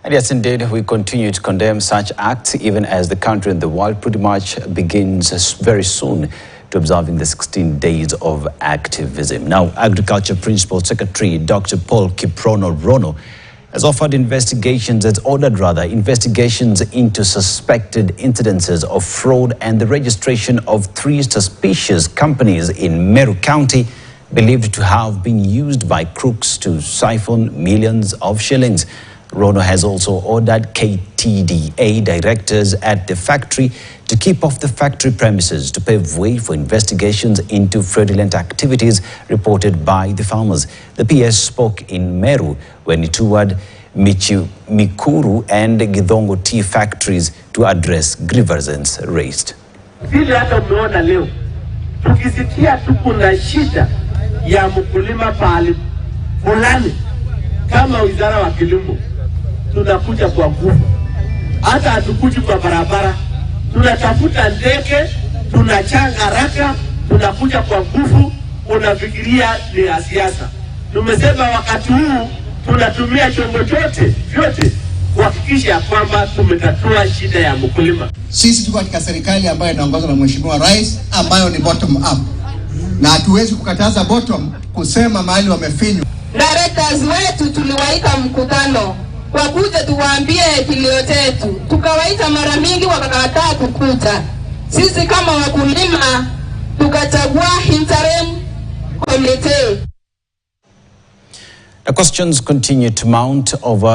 And yes, indeed, we continue to condemn such acts, even as the country and the world pretty much begins very soon to observing the 16 days of activism. Now, Agriculture Principal Secretary Dr. Paul Kiprono has ordered investigations into suspected incidences of fraud and the registration of 3 suspicious companies in Meru County believed to have been used by crooks to siphon millions of shillings. Rono has also ordered KTDA directors at the factory to keep off the factory premises to pave way for investigations into fraudulent activities reported by the farmers. The PS spoke in Meru when he toured Mikuru and Githongo tea factories to address grievances raised. Vile hata umeona leo tukisikia tuko na shida ya mkulima pale fulani kama wizara wa kilimo tunakuja kwa nguvu, hata hatukuji kwa barabara, tunatafuta ndege, tunachanga haraka, tunakuja kwa nguvu, unafikiria ni ya siasa. Tumesema wakati huu tunatumia chombo vyote kuhakikisha kwamba tumetatua shida ya mkulima. Sisi tuko katika serikali ambayo inaongozwa na Mheshimiwa Rais, ambayo ni bottom up, na hatuwezi kukataza bottom kusema mahali wamefinywa. Directors wetu tuliwaita mkutano kwa kuja tuwaambie kilio chetu, tukawaita mara mingi wakakataa kukuja. Sisi kama wakulima tukachagua interim committee. The questions continue to mount over